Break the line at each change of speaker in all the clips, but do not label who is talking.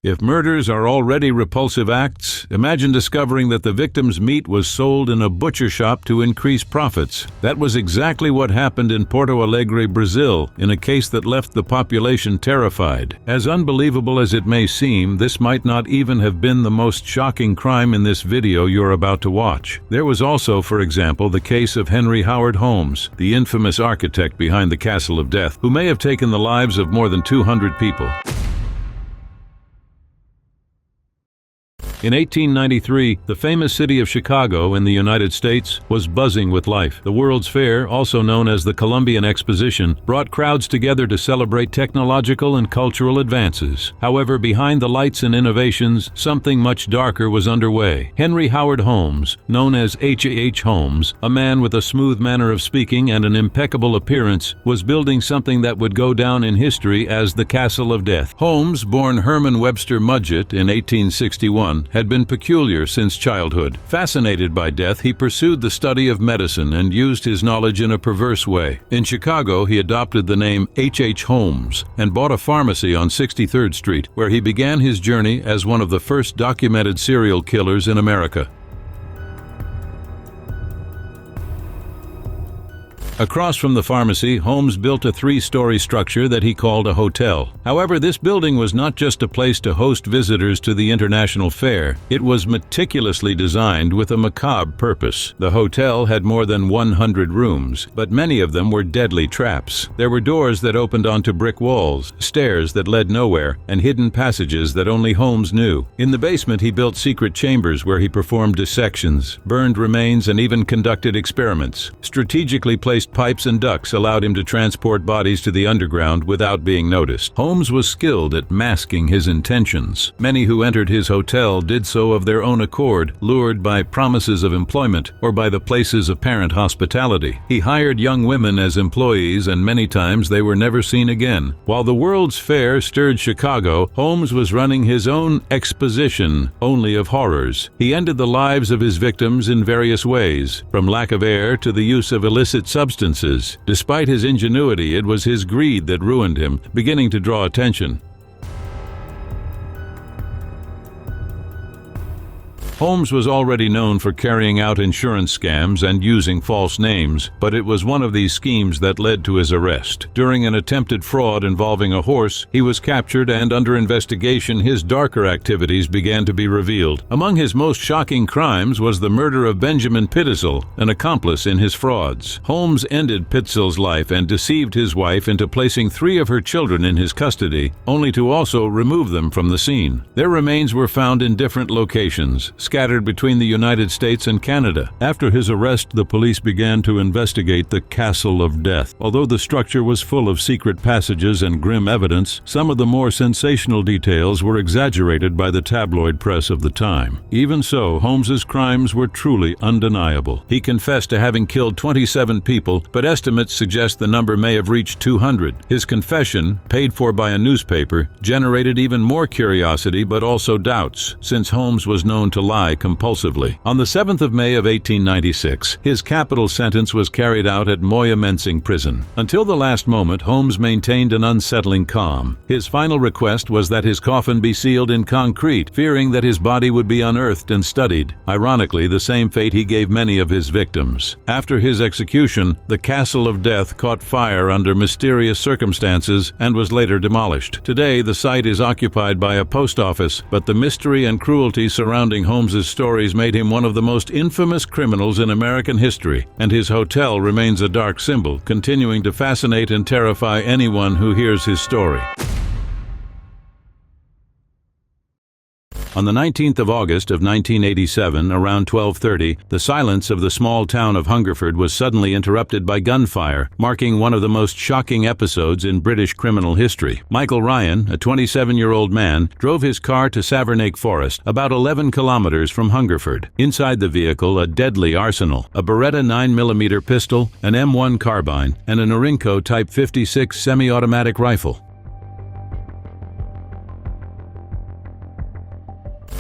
If murders are already repulsive acts, imagine discovering that the victim's meat was sold in a butcher shop to increase profits. That was exactly what happened in Porto Alegre, Brazil, in a case that left the population terrified. As unbelievable as it may seem, this might not even have been the most shocking crime in this video you're about to watch. There was also, for example, the case of Henry Howard Holmes, the infamous architect behind the Castle of Death, who may have taken the lives of more than 200 people. In 1893, the famous city of Chicago in the United States was buzzing with life. The World's Fair, also known as the Columbian Exposition, brought crowds together to celebrate technological and cultural advances. However, behind the lights and innovations, something much darker was underway. Henry Howard Holmes, known as H. Holmes, a man with a smooth manner of speaking and an impeccable appearance, was building something that would go down in history as the Castle of Death. Holmes, born Herman Webster Mudgett in 1861, had been peculiar since childhood. Fascinated by death, he pursued the study of medicine and used his knowledge in a perverse way. In Chicago, he adopted the name H. Holmes and bought a pharmacy on 63rd Street, where he began his journey as one of the first documented serial killers in America. Across from the pharmacy, Holmes built a 3-story structure that he called a hotel. However, this building was not just a place to host visitors to the International Fair. It was meticulously designed with a macabre purpose. The hotel had more than 100 rooms, but many of them were deadly traps. There were doors that opened onto brick walls, stairs that led nowhere, and hidden passages that only Holmes knew. In the basement, he built secret chambers where he performed dissections, burned remains, and even conducted experiments. Strategically placed pipes and ducts allowed him to transport bodies to the underground without being noticed. Holmes was skilled at masking his intentions. Many who entered his hotel did so of their own accord, lured by promises of employment or by the place's apparent hospitality. He hired young women as employees, and many times they were never seen again. While the World's Fair stirred Chicago, Holmes was running his own exposition, only of horrors. He ended the lives of his victims in various ways, from lack of air to the use of illicit substances. Despite his ingenuity, it was his greed that ruined him, beginning to draw attention. Holmes was already known for carrying out insurance scams and using false names, but it was one of these schemes that led to his arrest. During an attempted fraud involving a horse, he was captured, and under investigation, his darker activities began to be revealed. Among his most shocking crimes was the murder of Benjamin Pitzel, an accomplice in his frauds. Holmes ended Pitzel's life and deceived his wife into placing 3 of her children in his custody, only to also remove them from the scene. Their remains were found in different locations, scattered between the United States and Canada. After his arrest, the police began to investigate the Castle of Death. Although the structure was full of secret passages and grim evidence, some of the more sensational details were exaggerated by the tabloid press of the time. Even so, Holmes's crimes were truly undeniable. He confessed to having killed 27 people, but estimates suggest the number may have reached 200. His confession, paid for by a newspaper, generated even more curiosity but also doubts, since Holmes was known to lie compulsively. On the 7th of May of 1896, his capital sentence was carried out at Moyamensing Prison. Until the last moment, Holmes maintained an unsettling calm. His final request was that his coffin be sealed in concrete, fearing that his body would be unearthed and studied. Ironically, the same fate he gave many of his victims. After his execution, the Castle of Death caught fire under mysterious circumstances and was later demolished. Today, the site is occupied by a post office, but the mystery and cruelty surrounding Holmes's stories made him one of the most infamous criminals in American history, and his hotel remains a dark symbol, continuing to fascinate and terrify anyone who hears his story. On the 19th of August of 1987, around 12:30, the silence of the small town of Hungerford was suddenly interrupted by gunfire, marking one of the most shocking episodes in British criminal history. Michael Ryan, a 27-year-old man, drove his car to Savernake Forest, about 11 kilometers from Hungerford. Inside the vehicle, a deadly arsenal, a Beretta 9mm pistol, an M1 carbine, and a Norinco Type 56 semi-automatic rifle.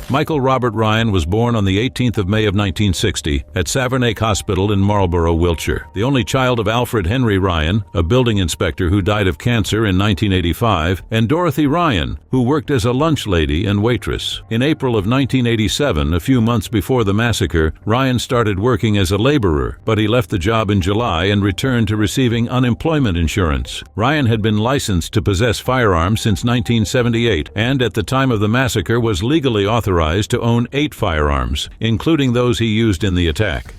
Michael Robert Ryan was born on the 18th of May of 1960 at Savernake Hospital in Marlborough, Wiltshire. The only child of Alfred Henry Ryan, a building inspector who died of cancer in 1985, and Dorothy Ryan, who worked as a lunch lady and waitress. In April of 1987, a few months before the massacre, Ryan started working as a laborer, but he left the job in July and returned to receiving unemployment insurance. Ryan had been licensed to possess firearms since 1978, and at the time of the massacre was legally authorized to own 8 firearms, including those he used in the attack.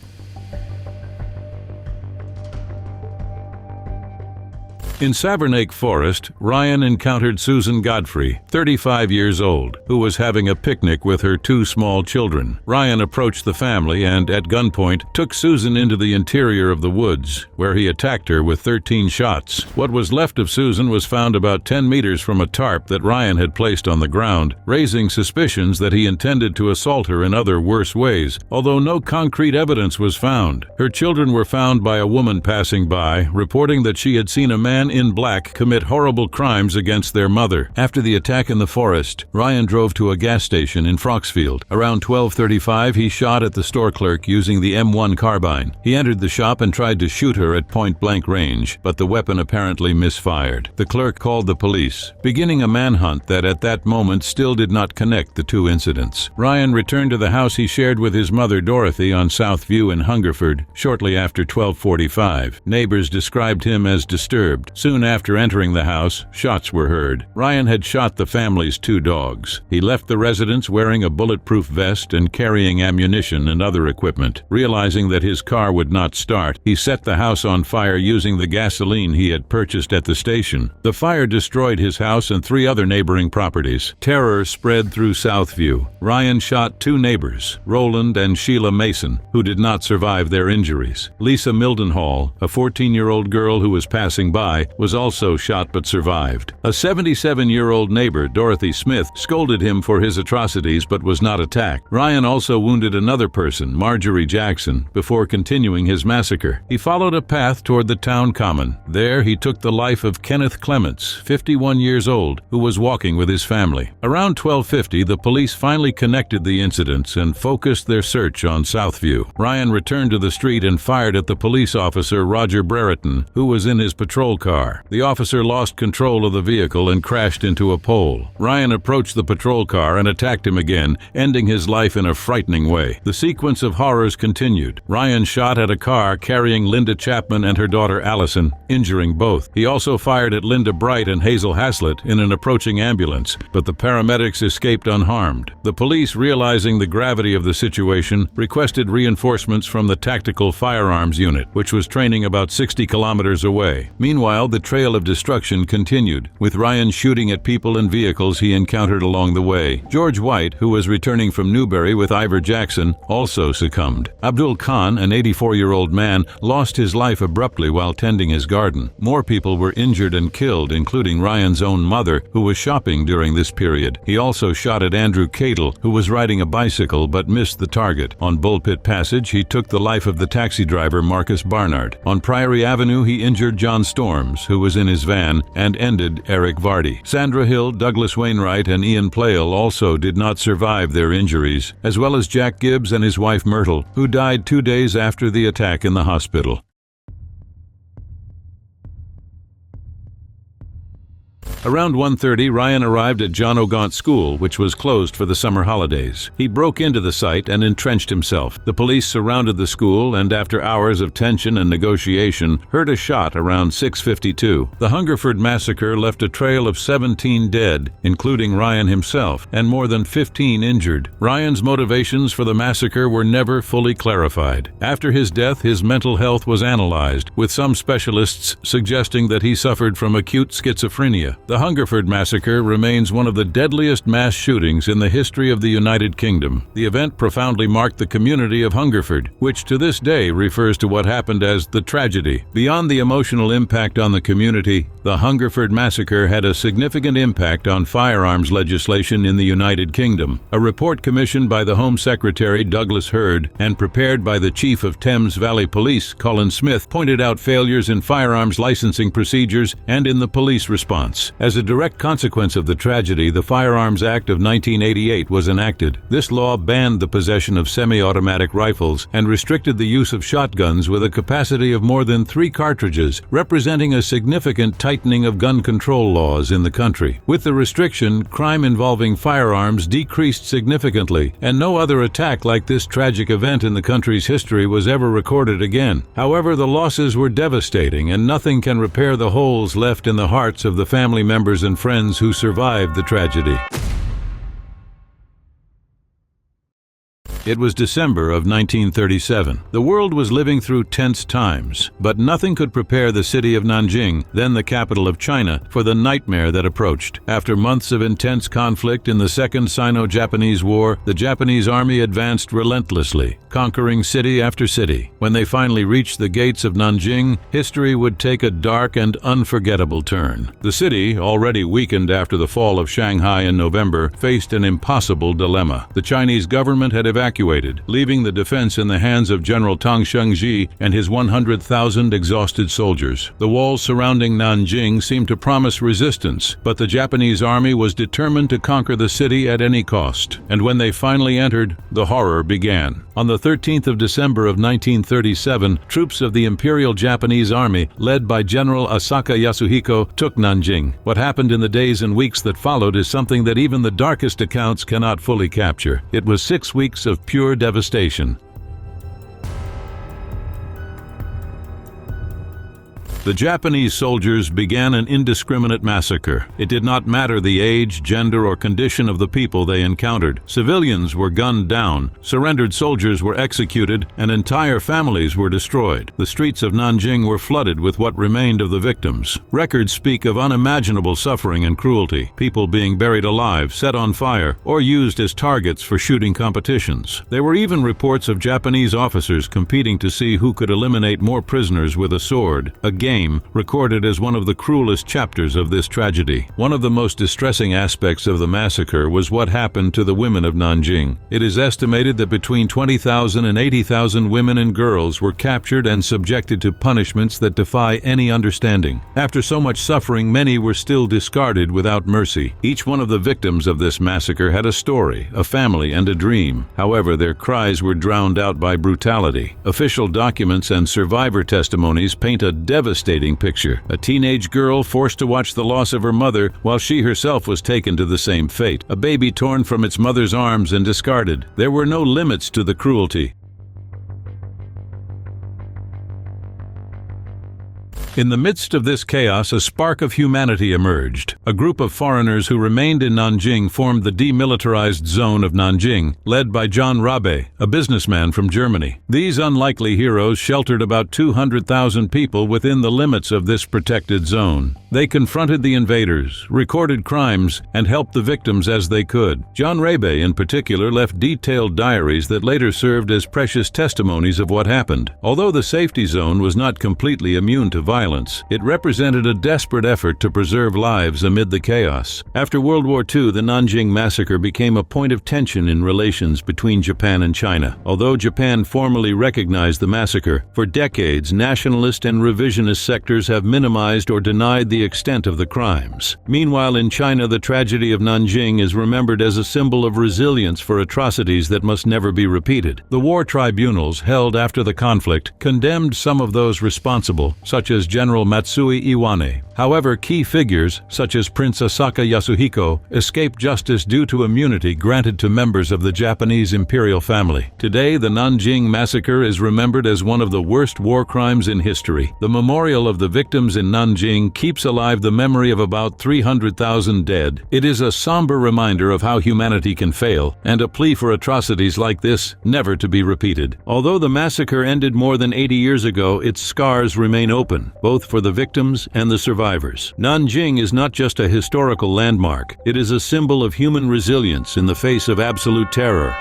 In Savernake Forest, Ryan encountered Susan Godfrey, 35 years old, who was having a picnic with her 2 small children. Ryan approached the family and, at gunpoint, took Susan into the interior of the woods, where he attacked her with 13 shots. What was left of Susan was found about 10 meters from a tarp that Ryan had placed on the ground, raising suspicions that he intended to assault her in other worse ways, although no concrete evidence was found. Her children were found by a woman passing by, reporting that she had seen a man in black commit horrible crimes against their mother. After the attack in the forest, Ryan drove to a gas station in Froxfield. Around 12:35, he shot at the store clerk using the M1 carbine. He entered the shop and tried to shoot her at point-blank range, but the weapon apparently misfired. The clerk called the police, beginning a manhunt that at that moment still did not connect the 2 incidents. Ryan returned to the house he shared with his mother Dorothy on South View in Hungerford shortly after 12:45. Neighbors described him as disturbed. Soon after entering the house, shots were heard. Ryan had shot the family's 2 dogs. He left the residence wearing a bulletproof vest and carrying ammunition and other equipment. Realizing that his car would not start, he set the house on fire using the gasoline he had purchased at the station. The fire destroyed his house and 3 other neighboring properties. Terror spread through Southview. Ryan shot 2 neighbors, Roland and Sheila Mason, who did not survive their injuries. Lisa Mildenhall, a 14-year-old girl who was passing by, was also shot but survived. A 77-year-old neighbor, Dorothy Smith, scolded him for his atrocities but was not attacked. Ryan also wounded another person, Marjorie Jackson, before continuing his massacre. He followed a path toward the town common. There he took the life of Kenneth Clements, 51 years old, who was walking with his family. Around 12:50, the police finally connected the incidents and focused their search on Southview. Ryan returned to the street and fired at the police officer Roger Brereton, who was in his patrol car. The officer lost control of the vehicle and crashed into a pole. Ryan approached the patrol car and attacked him again, ending his life in a frightening way. The sequence of horrors continued. Ryan shot at a car carrying Linda Chapman and her daughter Allison, injuring both. He also fired at Linda Bright and Hazel Haslett in an approaching ambulance, but the paramedics escaped unharmed. The police, realizing the gravity of the situation, requested reinforcements from the Tactical Firearms Unit, which was training about 60 kilometers away. Meanwhile, the trail of destruction continued, with Ryan shooting at people and vehicles he encountered along the way. George White, who was returning from Newbury with Ivor Jackson, also succumbed. Abdul Khan, an 84-year-old man, lost his life abruptly while tending his garden. More people were injured and killed, including Ryan's own mother, who was shopping during this period. He also shot at Andrew Cadle, who was riding a bicycle but missed the target. On Bullpit Passage, he took the life of the taxi driver Marcus Barnard. On Priory Avenue, he injured John Storms, who was in his van, and ended Eric Vardy. Sandra Hill, Douglas Wainwright, and Ian Plale also did not survive their injuries, as well as Jack Gibbs and his wife Myrtle, who died 2 days after the attack in the hospital. Around 1:30, Ryan arrived at John O'Gaunt School, which was closed for the summer holidays. He broke into the site and entrenched himself. The police surrounded the school and, after hours of tension and negotiation, heard a shot around 6:52. The Hungerford massacre left a trail of 17 dead, including Ryan himself, and more than 15 injured. Ryan's motivations for the massacre were never fully clarified. After his death, his mental health was analyzed, with some specialists suggesting that he suffered from acute schizophrenia. The Hungerford massacre remains one of the deadliest mass shootings in the history of the United Kingdom. The event profoundly marked the community of Hungerford, which to this day refers to what happened as the tragedy. Beyond the emotional impact on the community, the Hungerford massacre had a significant impact on firearms legislation in the United Kingdom. A report commissioned by the Home Secretary Douglas Hurd and prepared by the Chief of Thames Valley Police, Colin Smith, pointed out failures in firearms licensing procedures and in the police response. As a direct consequence of the tragedy, the Firearms Act of 1988 was enacted. This law banned the possession of semi-automatic rifles and restricted the use of shotguns with a capacity of more than 3 cartridges, representing a significant tightening of gun control laws in the country. With the restriction, crime involving firearms decreased significantly, and no other attack like this tragic event in the country's history was ever recorded again. However, the losses were devastating, and nothing can repair the holes left in the hearts of the family members and friends who survived the tragedy. It was December of 1937. The world was living through tense times, but nothing could prepare the city of Nanjing, then the capital of China, for the nightmare that approached. After months of intense conflict in the Second Sino-Japanese War, the Japanese army advanced relentlessly, conquering city after city. When they finally reached the gates of Nanjing, history would take a dark and unforgettable turn. The city, already weakened after the fall of Shanghai in November, faced an impossible dilemma. The Chinese government had evacuated, leaving the defense in the hands of General Tang Shengji and his 100,000 exhausted soldiers. The walls surrounding Nanjing seemed to promise resistance, but the Japanese army was determined to conquer the city at any cost. And when they finally entered, the horror began. On the 13th of December of 1937, troops of the Imperial Japanese Army, led by General Asaka Yasuhiko, took Nanjing. What happened in the days and weeks that followed is something that even the darkest accounts cannot fully capture. It was 6 weeks of pure devastation. The Japanese soldiers began an indiscriminate massacre. It did not matter the age, gender, or condition of the people they encountered. Civilians were gunned down, surrendered soldiers were executed, and entire families were destroyed. The streets of Nanjing were flooded with what remained of the victims. Records speak of unimaginable suffering and cruelty, people being buried alive, set on fire, or used as targets for shooting competitions. There were even reports of Japanese officers competing to see who could eliminate more prisoners with a sword, a game recorded as one of the cruelest chapters of this tragedy. One of the most distressing aspects of the massacre was what happened to the women of Nanjing. It is estimated that between 20,000 and 80,000 women and girls were captured and subjected to punishments that defy any understanding. After so much suffering, many were still discarded without mercy. Each one of the victims of this massacre had a story, a family, and a dream. However, their cries were drowned out by brutality. Official documents and survivor testimonies paint a devastating picture. A teenage girl forced to watch the loss of her mother while she herself was taken to the same fate. A baby torn from its mother's arms and discarded. There were no limits to the cruelty. In the midst of this chaos, a spark of humanity emerged. A group of foreigners who remained in Nanjing formed the demilitarized zone of Nanjing, led by John Rabe, a businessman from Germany. These unlikely heroes sheltered about 200,000 people within the limits of this protected zone. They confronted the invaders, recorded crimes, and helped the victims as they could. John Rabe, in particular, left detailed diaries that later served as precious testimonies of what happened. Although the safety zone was not completely immune to violence, it represented a desperate effort to preserve lives amid the chaos. After World War II, the Nanjing massacre became a point of tension in relations between Japan and China. Although Japan formally recognized the massacre, for decades nationalist and revisionist sectors have minimized or denied the extent of the crimes. Meanwhile, in China, the tragedy of Nanjing is remembered as a symbol of resilience for atrocities that must never be repeated. The war tribunals held after the conflict condemned some of those responsible, such as General Matsui Iwane. However, key figures, such as Prince Asaka Yasuhiko, escaped justice due to immunity granted to members of the Japanese imperial family. Today, the Nanjing massacre is remembered as one of the worst war crimes in history. The memorial of the victims in Nanjing keeps alive the memory of about 300,000 dead. It is a somber reminder of how humanity can fail, and a plea for atrocities like this never to be repeated. Although the massacre ended more than 80 years ago, its scars remain open, both for the victims and the survivors. Nanjing is not just a historical landmark, it is a symbol of human resilience in the face of absolute terror.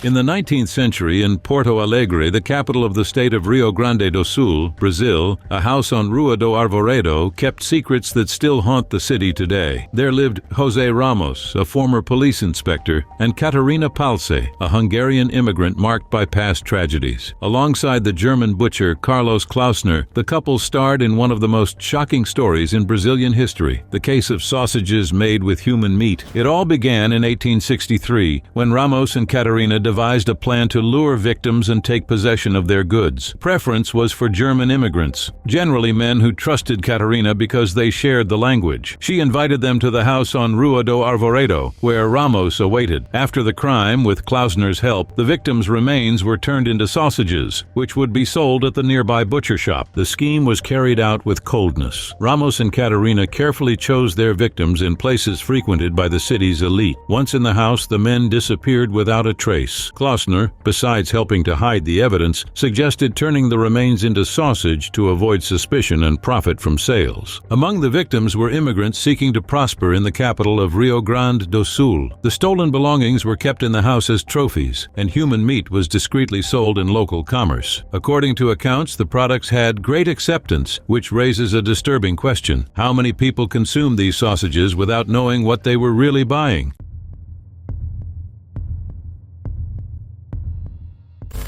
In the 19th century, in Porto Alegre, the capital of the state of Rio Grande do Sul, Brazil, a house on Rua do Arvoredo kept secrets that still haunt the city today. There lived José Ramos, a former police inspector, and Catarina Palse, a Hungarian immigrant marked by past tragedies. Alongside the German butcher Carlos Klausner, the couple starred in one of the most shocking stories in Brazilian history, the case of sausages made with human meat. It all began in 1863, when Ramos and Catarina devised a plan to lure victims and take possession of their goods. Preference was for German immigrants, generally men who trusted Catarina because they shared the language. She invited them to the house on Rua do Arvoredo, where Ramos awaited. After the crime, with Klausner's help, the victims' remains were turned into sausages, which would be sold at the nearby butcher shop. The scheme was carried out with coldness. Ramos and Catarina carefully chose their victims in places frequented by the city's elite. Once in the house, the men disappeared without a trace. Klausner, besides helping to hide the evidence, suggested turning the remains into sausage to avoid suspicion and profit from sales. Among the victims were immigrants seeking to prosper in the capital of Rio Grande do Sul. The stolen belongings were kept in the house as trophies, and human meat was discreetly sold in local commerce. According to accounts, the products had great acceptance, which raises a disturbing question. How many people consumed these sausages without knowing what they were really buying?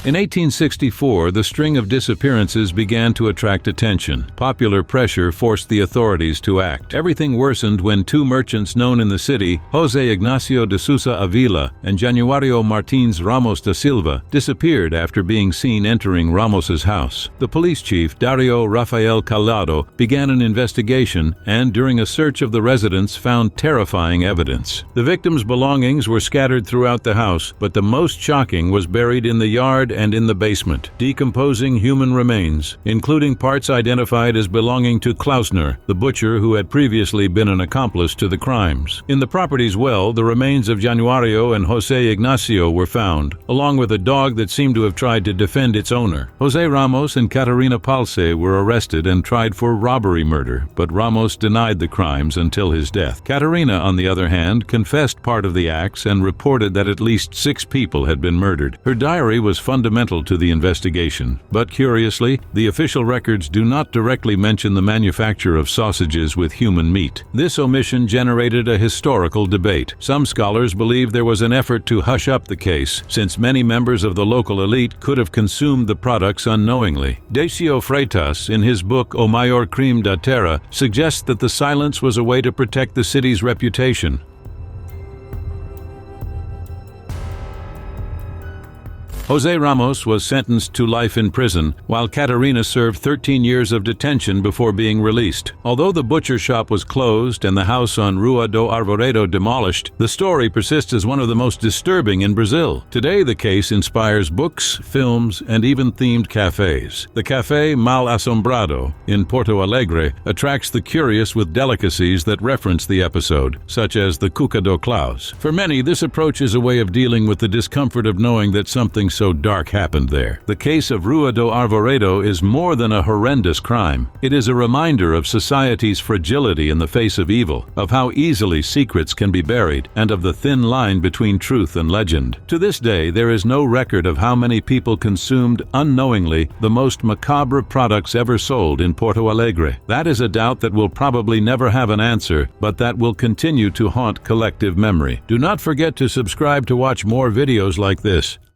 In 1864, the string of disappearances began to attract attention. Popular pressure forced the authorities to act. Everything worsened when two merchants known in the city, José Ignacio de Sousa Avila and Januario Martins Ramos da Silva, disappeared after being seen entering Ramos's house. The police chief, Dario Rafael Calado, began an investigation and, during a search of the residence, found terrifying evidence. The victims' belongings were scattered throughout the house, but the most shocking was buried in the yard and in the basement, decomposing human remains, including parts identified as belonging to Klausner, the butcher who had previously been an accomplice to the crimes. In the property's well, the remains of Januario and José Ignacio were found, along with a dog that seemed to have tried to defend its owner. José Ramos and Catarina Palse were arrested and tried for robbery murder, but Ramos denied the crimes until his death. Catarina, on the other hand, confessed part of the acts and reported that at least 6 people had been murdered. Her diary was fundamental to the investigation, but curiously, the official records do not directly mention the manufacture of sausages with human meat. This omission generated a historical debate. Some scholars believe there was an effort to hush up the case, since many members of the local elite could have consumed the products unknowingly. Decio Freitas, in his book O Maior Crime da Terra, suggests that the silence was a way to protect the city's reputation. José Ramos was sentenced to life in prison, while Catarina served 13 years of detention before being released. Although the butcher shop was closed and the house on Rua do Arvoredo demolished, the story persists as one of the most disturbing in Brazil. Today, the case inspires books, films, and even themed cafes. The Café Mal Assombrado in Porto Alegre attracts the curious with delicacies that reference the episode, such as the Cuca do Klaus. For many, this approach is a way of dealing with the discomfort of knowing that something so dark happened there. The case of Rua do Arvoredo is more than a horrendous crime. It is a reminder of society's fragility in the face of evil, of how easily secrets can be buried, and of the thin line between truth and legend. To this day, there is no record of how many people consumed unknowingly the most macabre products ever sold in Porto Alegre. That is a doubt that will probably never have an answer, but that will continue to haunt collective memory. Do not forget to subscribe to watch more videos like this.